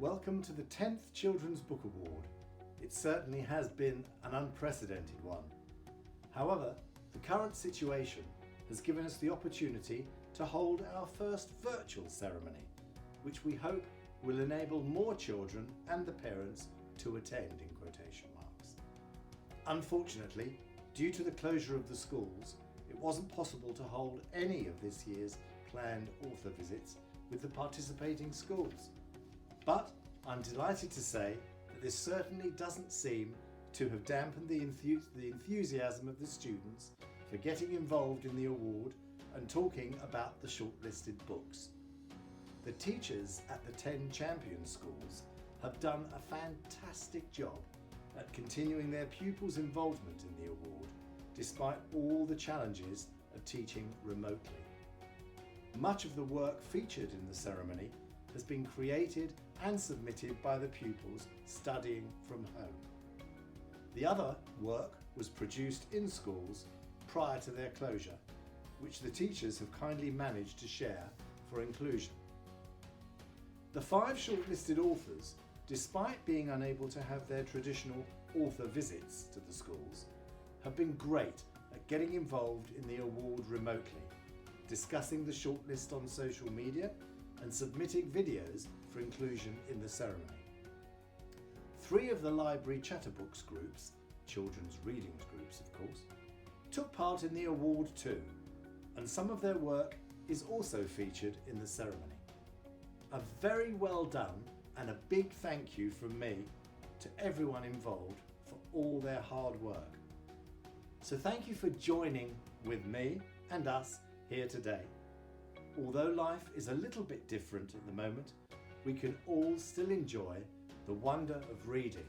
Welcome to the 10th Children's Book Award. It certainly has been an unprecedented one. However, the current situation has given us the opportunity to hold our first virtual ceremony, which we hope will enable more children and the parents to attend, in quotation marks. Unfortunately, due to the closure of the schools, it wasn't possible to hold any of this year's planned author visits with the participating schools. But I'm delighted to say that this certainly doesn't seem to have dampened the enthusiasm of the students for getting involved in the award and talking about the shortlisted books. The teachers at the 10 champion schools have done a fantastic job at continuing their pupils' involvement in the award, despite all the challenges of teaching remotely. Much of the work featured in the ceremony has been created and submitted by the pupils studying from home. The other work was produced in schools prior to their closure, which the teachers have kindly managed to share for inclusion. The 5 shortlisted authors, despite being unable to have their traditional author visits to the schools, have been great at getting involved in the award remotely, discussing the shortlist on social media and submitting videos for inclusion in the ceremony. 3 of the library Chatterbooks groups, children's readings groups of course, took part in the award too, and some of their work is also featured in the ceremony. A very well done and a big thank you from me to everyone involved for all their hard work. So thank you for joining with me and us here today. Although life is a little bit different at the moment, we can all still enjoy the wonder of reading.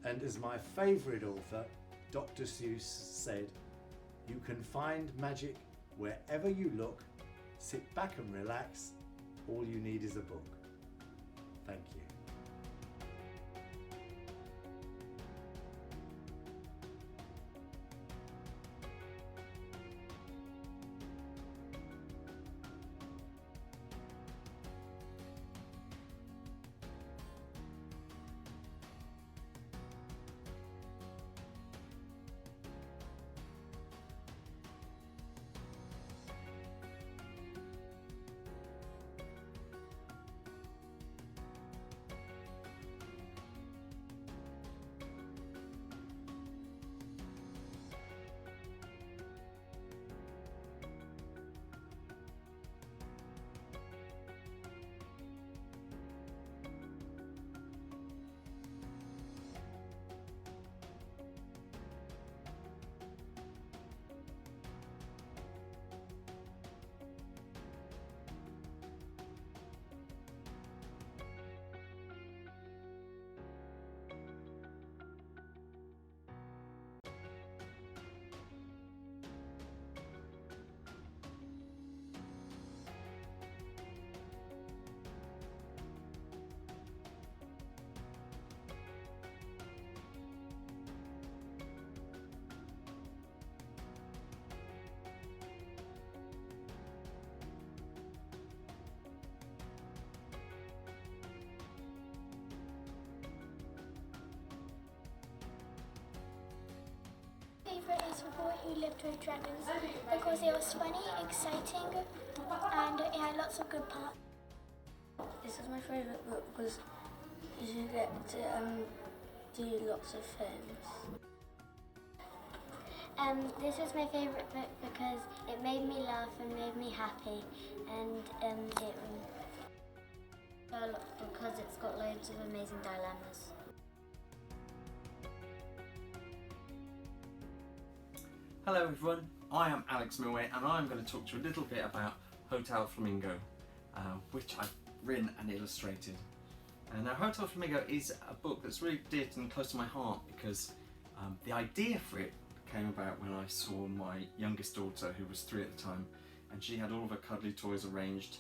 And as my favourite author, Dr. Seuss, said, you can find magic wherever you look. Sit back and relax. All you need is a book. Thank you. Favourite is The Boy Who Lived with Dragons because it was funny, exciting, and it had lots of good parts. This is my favourite book because you get to do lots of things. This is my favourite book because it made me laugh and made me happy, and because it's got loads of amazing dilemmas. Hello everyone, I am Alex Merwin and I'm going to talk to you a little bit about Hotel Flamingo, which I've written and illustrated. Now Hotel Flamingo is a book that's really dear and close to my heart because the idea for it came about when I saw my youngest daughter, who was 3 at the time, and she had all of her cuddly toys arranged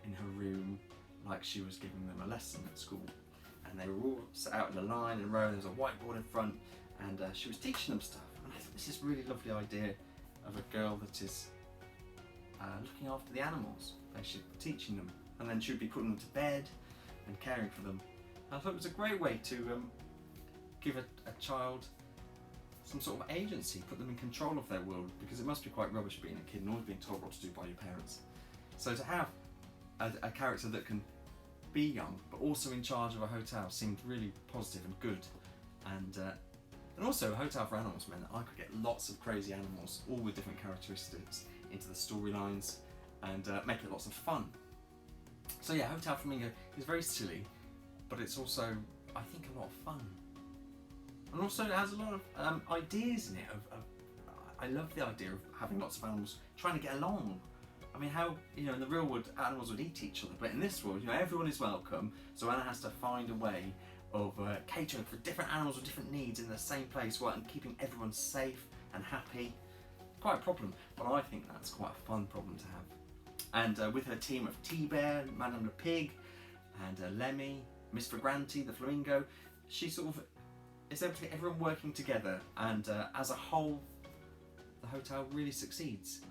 in her room like she was giving them a lesson at school. And they were all set out in a line and row, and there was a whiteboard in front, and she was teaching them stuff. And I thought, this is a really lovely idea of a girl that is looking after the animals, basically teaching them. And then she would be putting them to bed, and caring for them. I thought it was a great way to give a child some sort of agency, put them in control of their world, because it must be quite rubbish being a kid and always being told what to do by your parents. So to have a character that can be young but also in charge of a hotel seemed really positive and good, and also a hotel for animals meant that I could get lots of crazy animals, all with different characteristics, into the storylines and make it lots of fun. So yeah, Hotel Flamingo is very silly, but it's also, I think, a lot of fun. And also it has a lot of ideas in it. I love the idea of having lots of animals trying to get along. I mean, how, you know, in the real world animals would eat each other, but in this world, you know, everyone is welcome, so Anna has to find a way of catering for different animals with different needs in the same place, while and keeping everyone safe and happy. Quite a problem, but I think that's quite a fun problem to have. And with her team of T-Bear, Madame the Pig, and Lemmy, Miss Fragranti, the Flamingo, she sort of is able to get everyone working together, and as a whole, the hotel really succeeds.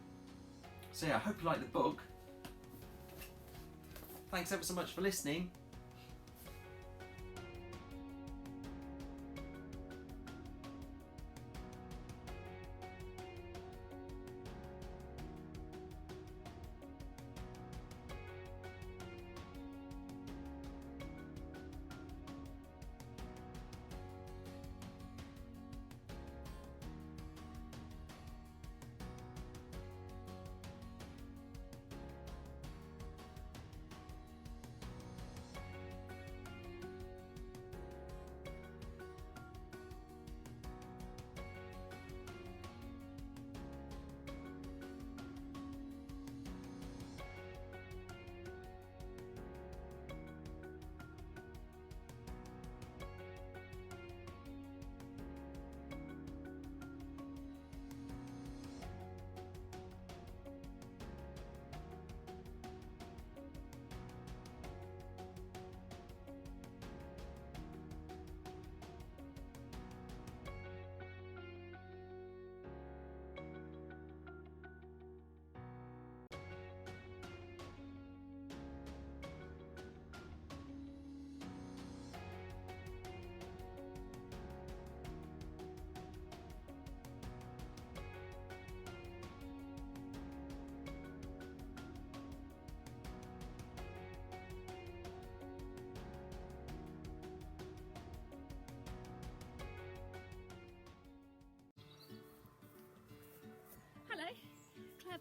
So yeah, I hope you like the book. Thanks ever so much for listening.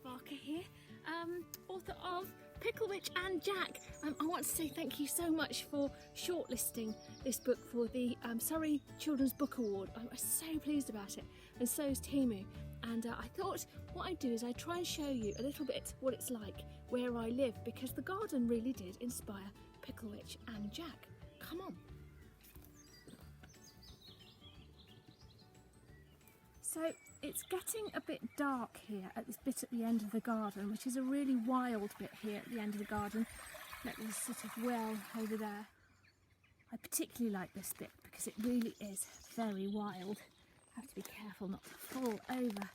Barker here, author of Pickle Witch and Jack. I want to say thank you so much for shortlisting this book for the Surrey Children's Book Award. I'm so pleased about it, and so is Timu. And I thought what I'd do is I'd try and show you a little bit what it's like where I live, because the garden really did inspire Pickle Witch and Jack. Come on. So it's getting a bit dark here at this bit at the end of the garden, which is a really wild bit here at the end of the garden. Like this sort of well over there. I particularly like this bit because it really is very wild. I have to be careful not to fall over,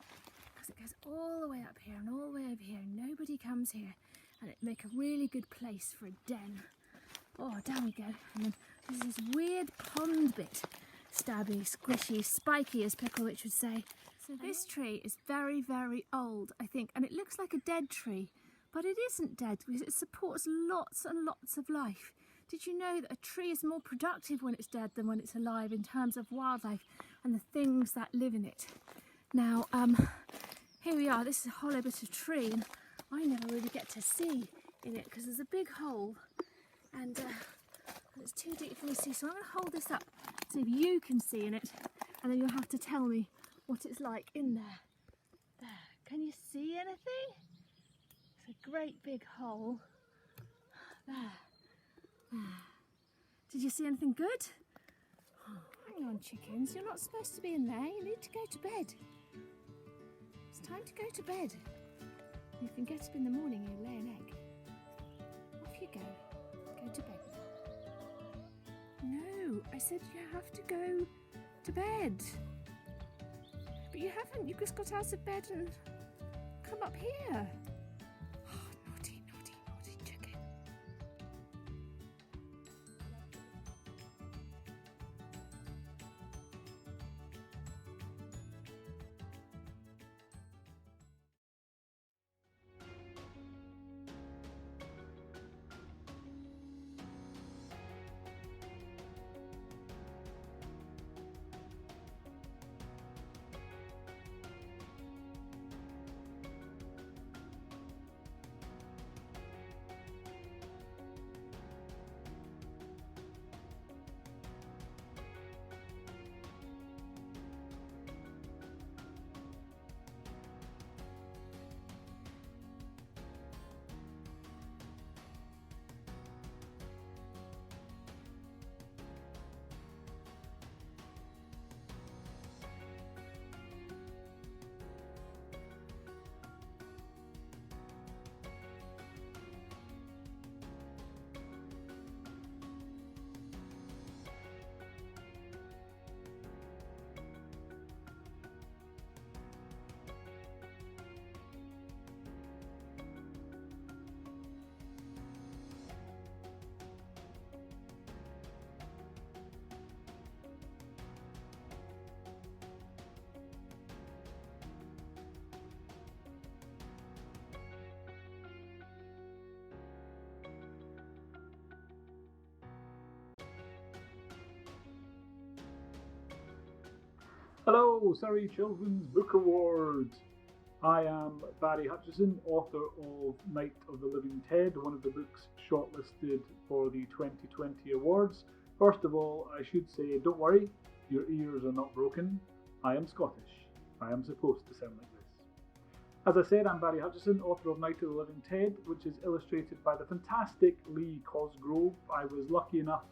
because it goes all the way up here and all the way over here, and nobody comes here, and it'd make a really good place for a den. Oh, down we go. And then there's this weird pond bit. Stabby, squishy, spiky, as Pickle Witch would say. So this tree is very, very old, I think, and it looks like a dead tree, but it isn't dead because it supports lots and lots of life. Did you know that a tree is more productive when it's dead than when it's alive in terms of wildlife and the things that live in it? Now, here we are. This is a hollow bit of tree, and I never really get to see in it because there's a big hole, and it's too deep for me to see, so I'm going to hold this up, see if you can see in it, and then you'll have to tell me what it's like in there. There, can you see anything? It's a great big hole. There. Did you see anything good? Oh, hang on, chickens, you're not supposed to be in there. You need to go to bed. It's time to go to bed. You can get up in the morning and lay an egg. Off you go. Go to bed. No, I said you have to go to bed. But you haven't. You just got out of bed and come up here. Oh, naughty, naughty, naughty chicken. Hello, Surrey Children's Book Awards. I am Barry Hutchison, author of Night of the Living Ted, one of the books shortlisted for the 2020 awards. First of all, I should say, don't worry, your ears are not broken. I am Scottish. I am supposed to sound like this. As I said, I'm Barry Hutchison, author of Night of the Living Ted, which is illustrated by the fantastic Lee Cosgrove. I was lucky enough,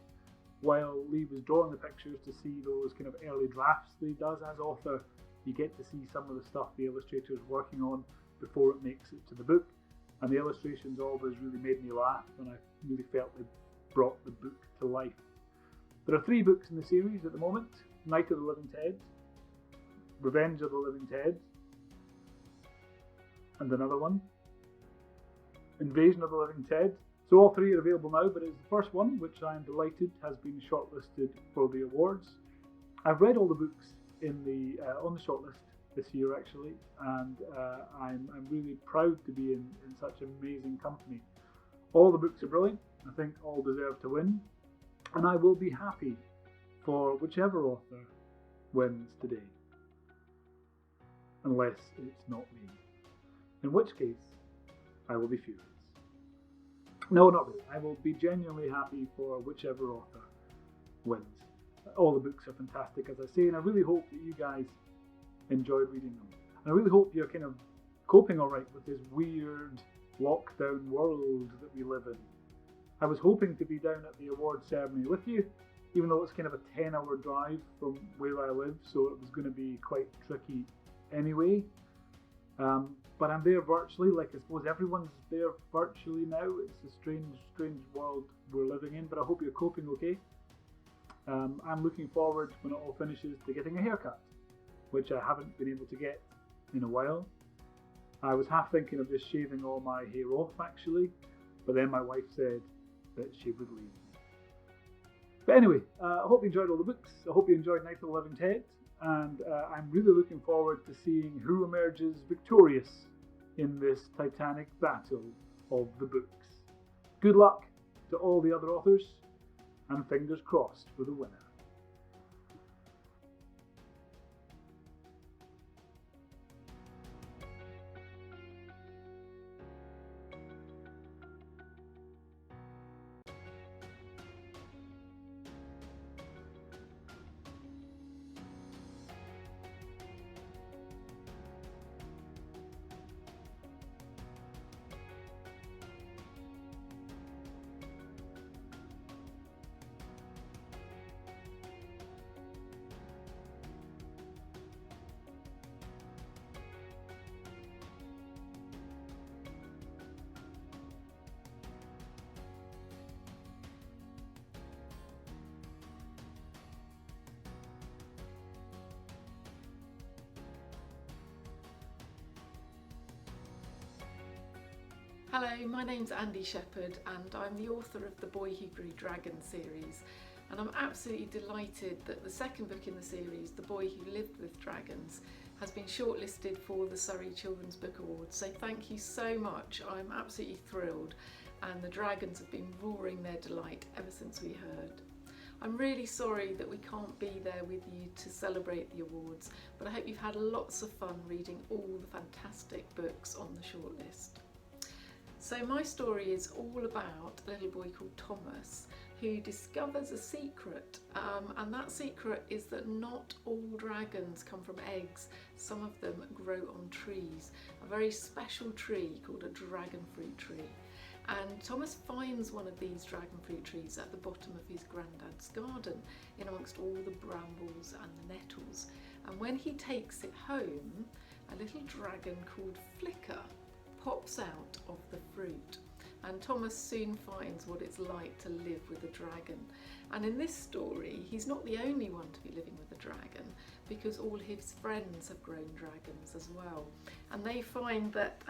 while Lee was drawing the pictures, to see those kind of early drafts that he does as author. You get to see some of the stuff the illustrator's working on before it makes it to the book, and the illustrations always really made me laugh, and I really felt they brought the book to life. There are 3 books in the series at the moment: Night of the Living Ted, Revenge of the Living Ted, and another one, Invasion of the Living Ted. So all 3 are available now, but it's the first one, which I am delighted has been shortlisted for the awards. I've read all the books on the shortlist this year actually, and I'm really proud to be in such amazing company. All the books are brilliant. I think all deserve to win, and I will be happy for whichever author wins today, unless it's not me, in which case I will be furious. No, not really. I will be genuinely happy for whichever author wins. All the books are fantastic, as I say, and I really hope that you guys enjoyed reading them. And I really hope you're kind of coping all right with this weird lockdown world that we live in. I was hoping to be down at the award ceremony with you, even though it's kind of a 10-hour drive from where I live, so it was going to be quite tricky anyway. But I'm there virtually, like I suppose everyone's there virtually now. It's a strange world we're living in, but I hope you're coping okay. I'm looking forward, when it all finishes, to getting a haircut, which I haven't been able to get in a while. I was half thinking of just shaving all my hair off actually, but then my wife said that she would leave me. But anyway, I hope you enjoyed all the books. I hope you enjoyed Night of the Living Ted, and I'm really looking forward to seeing who emerges victorious in this titanic battle of the books. Good luck to all the other authors, and fingers crossed for the winner. Hello, my name's Andy Sheppard and I'm the author of the Boy Who Grew Dragon series, and I'm absolutely delighted that the second book in the series, The Boy Who Lived with Dragons, has been shortlisted for the Surrey Children's Book Awards. So thank you so much. I'm absolutely thrilled, and the dragons have been roaring their delight ever since we heard. I'm really sorry that we can't be there with you to celebrate the awards, but I hope you've had lots of fun reading all the fantastic books on the shortlist. So my story is all about a little boy called Thomas who discovers a secret, and that secret is that not all dragons come from eggs. Some of them grow on trees, a very special tree called a dragon fruit tree. And Thomas finds one of these dragon fruit trees at the bottom of his granddad's garden, in amongst all the brambles and the nettles. And when he takes it home, a little dragon called Flicker pops out of the fruit, and Thomas soon finds what it's like to live with a dragon. And in this story, he's not the only one to be living with a dragon, because all his friends have grown dragons as well. And they find that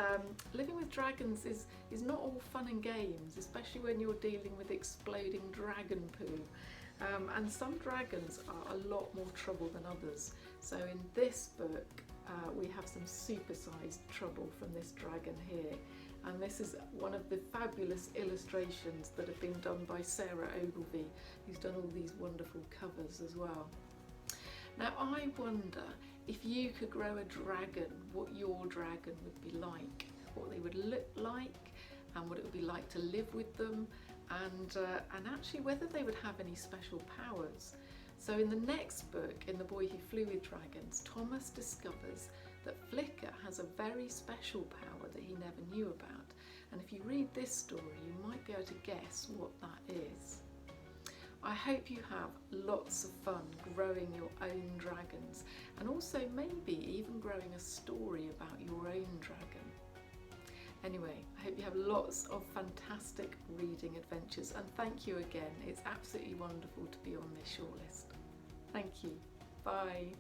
living with dragons is not all fun and games, especially when you're dealing with exploding dragon poo. And some dragons are a lot more trouble than others. So in this book, we have some supersized trouble from this dragon here, and this is one of the fabulous illustrations that have been done by Sarah Ogilvie, who's done all these wonderful covers as well. Now I wonder if you could grow a dragon, what your dragon would be like, what they would look like, and what it would be like to live with them, and actually whether they would have any special powers. So in the next book, in The Boy Who Flew with Dragons, Thomas discovers that Flicker has a very special power that he never knew about. And if you read this story, you might be able to guess what that is. I hope you have lots of fun growing your own dragons, and also maybe even growing a story about your own dragon. Anyway, I hope you have lots of fantastic reading adventures, and thank you again. It's absolutely wonderful to be on this shortlist. Thank you. Bye.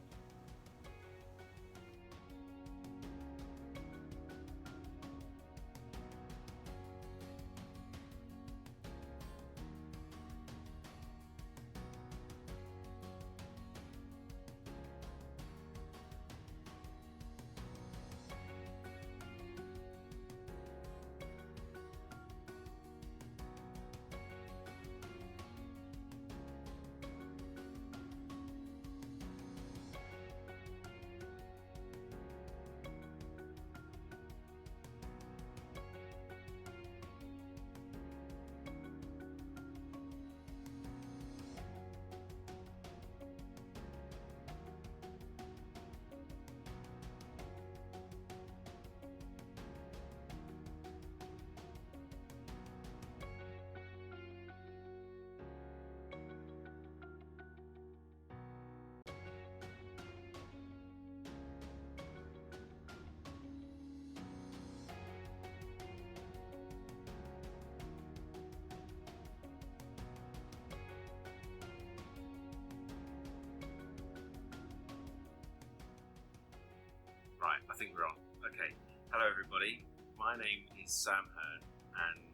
Right, I think we're on. Okay, hello everybody. My name is Sam Hearn, and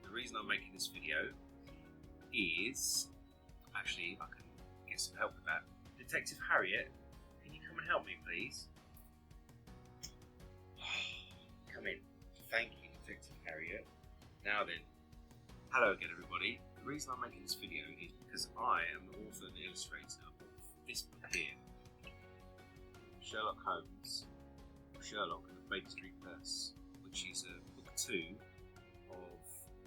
the reason I'm making this video is, actually, I can get some help with that. Detective Harriet, can you come and help me, please? Come in. Thank you, Detective Harriet. Now then, hello again everybody. The reason I'm making this video is because I am the author and illustrator of this book here, Sherlock Holmes, Sherlock and the Baker Street Curse, which is book 2 of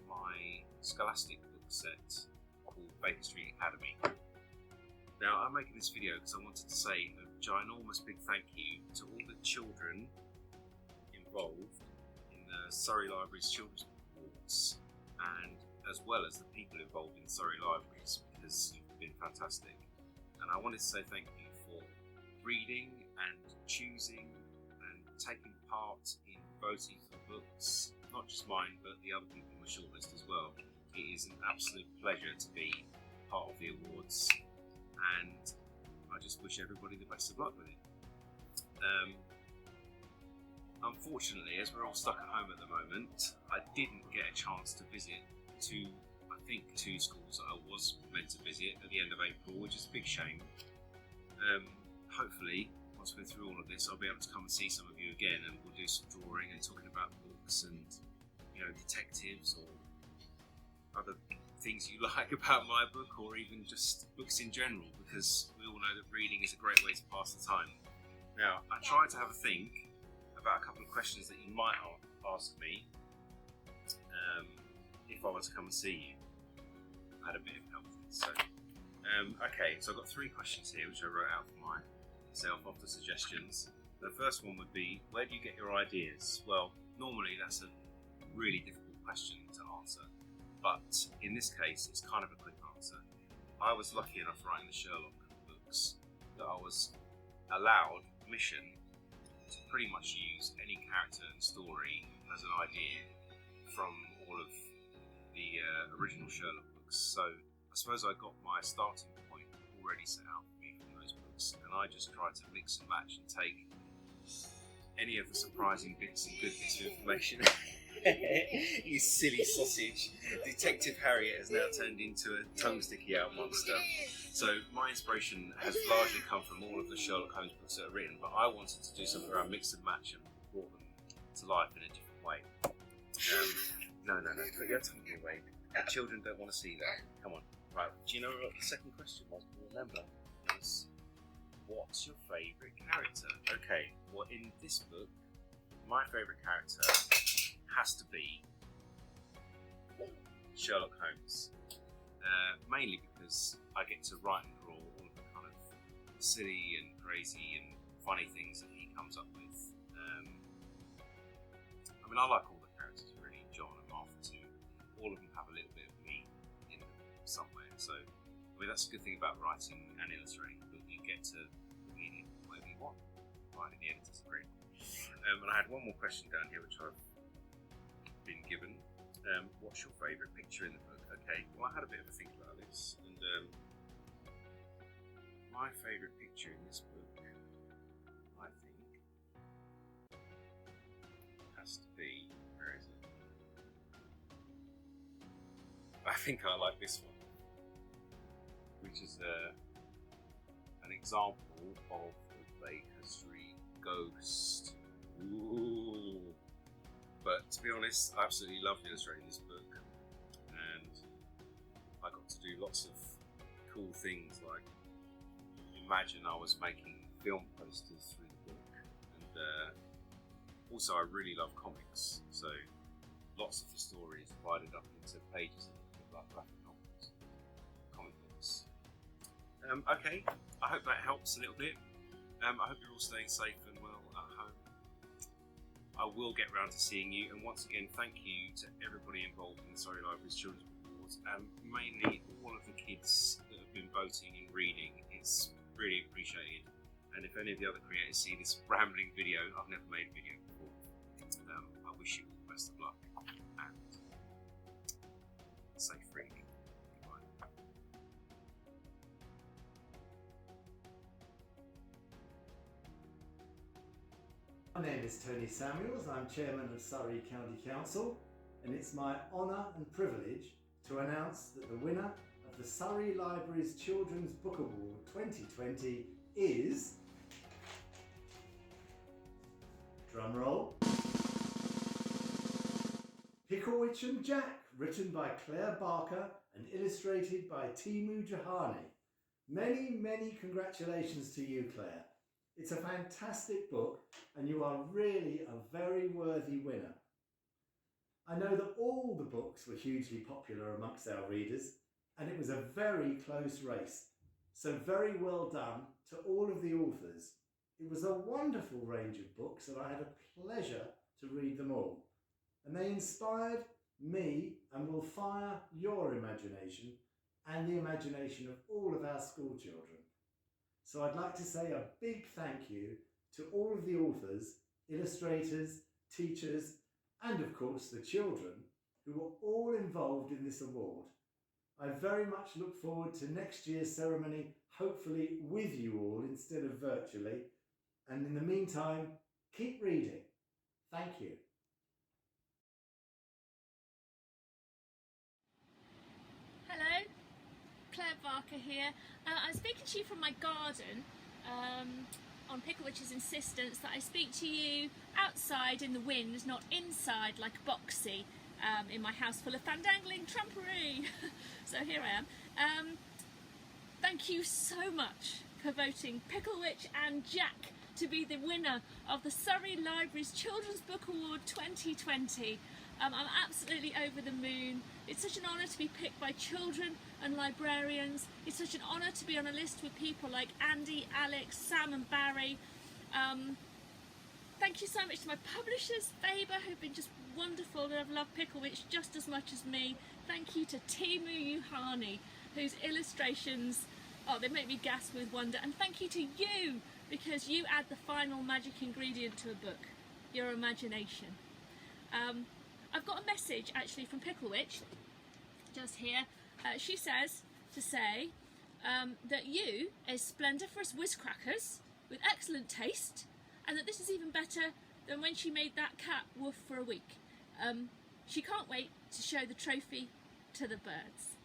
my scholastic book set called Baker Street Academy. Now, I'm making this video because I wanted to say a ginormous big thank you to all the children involved in the Surrey Libraries Children's Book Awards, and as well as the people involved in Surrey Libraries, because you've been fantastic. And I wanted to say thank you for reading and choosing and taking part in voting for books, not just mine but the other people on the shortlist as well. It is an absolute pleasure to be part of the awards, and I just wish everybody the best of luck with it. Unfortunately, as we're all stuck at home at the moment, I didn't get a chance to visit two schools that I was meant to visit at the end of April, which is a big shame. Hopefully, once we're through all of this, I'll be able to come and see some of you again, and we'll do some drawing and talking about books and, you know, detectives or other things you like about my book, or even just books in general, because we all know that reading is a great way to pass the time. Now, I tried to have a think about a couple of questions that you might ask me if I were to come and see you. I had a bit of help with this. So, okay, so I've got 3 questions here which I wrote out for myself after suggestions. The first one would be, where do you get your ideas? Well, normally that's a really difficult question to answer, but in this case it's kind of a quick answer. I was lucky enough writing the Sherlock books that I was allowed permission to pretty much use any character and story as an idea from all of the original Sherlock books. So I suppose I got my starting point already set out for me from those books, and I just tried to mix and match and take any of the surprising bits and good bits of information. You silly sausage. Detective Harriet has now turned into a tongue sticky out monster. So my inspiration has largely come from all of the Sherlock Holmes books that are written, but I wanted to do something around mix and match and brought them to life in a different way. No, put your tongue away. The children don't want to see that. Come on. Right, do you know what the second question was? Remember, it was what's your favourite character? Okay, well in this book, my favourite character has to be Sherlock Holmes. Mainly because I get to write and draw all of the kind of silly and crazy and funny things that he comes up with. I mean, I like all the characters really, John and Martha too. All of them have a little bit of me in them somewhere. So, I mean, that's a good thing about writing and illustrating, that you get to put in whatever you want, provided the editors agree. And I had one more question down here, which I've been given. What's your favourite picture in the book? Okay, well I had a bit of a think about this, and my favourite picture in this book, I think, has to be, where is it? I think I like this one, which is an example of the Baker Street ghost. Ooh. But to be honest, I absolutely loved illustrating this book, and I got to do lots of cool things, like imagine I was making film posters through the book, and also I really love comics, so lots of the stories divided up into pages that look like graphic novels, comic books. Okay, I hope that helps a little bit. I hope you're all staying safe and well at home. I will get round to seeing you, and once again thank you to everybody involved in the Surrey Libraries Children's Book Awards, and mainly all of the kids that have been voting and reading. It's really appreciated, and if any of the other creators see this rambling video, I've never made a video before, I wish you all the best of luck and safe reading. Goodbye. My name is Tony Samuels, I'm Chairman of Surrey County Council, and it's my honour and privilege to announce that the winner of the Surrey Libraries Children's Book Award 2020 is... drumroll... Picklewitch and Jack, written by Claire Barker and illustrated by Timu Jahani. Many, many congratulations to you, Claire. It's a fantastic book, and you are really a very worthy winner. I know that all the books were hugely popular amongst our readers, and it was a very close race. So very well done to all of the authors. It was a wonderful range of books, and I had a pleasure to read them all. And they inspired me and will fire your imagination and the imagination of all of our school children. So I'd like to say a big thank you to all of the authors, illustrators, teachers, and of course the children who were all involved in this award. I very much look forward to next year's ceremony, hopefully with you all instead of virtually. And in the meantime, keep reading. Thank you. Hello, Claire Barker here. I'm speaking to you from my garden on Picklewitch's insistence that I speak to you outside in the wind, not inside like Boxy in my house full of fandangling trumpery. So here I am. Thank you so much for voting Picklewitch and Jack to be the winner of the Surrey Libraries Children's Book Award 2020. I'm absolutely over the moon. It's such an honour to be picked by children and librarians. It's such an honour to be on a list with people like Andy, Alex, Sam and Barry. Thank you so much to my publishers, Faber, who've been just wonderful and have loved Picklewitch just as much as me. Thank you to Timu Jahani, whose illustrations, they make me gasp with wonder. And thank you to you, because you add the final magic ingredient to a book, your imagination. I've got a message actually from Picklewitch, just here. She says to say that you is splendiferous whizcrackers with excellent taste, and that this is even better than when she made that cat woof for a week. She can't wait to show the trophy to the birds.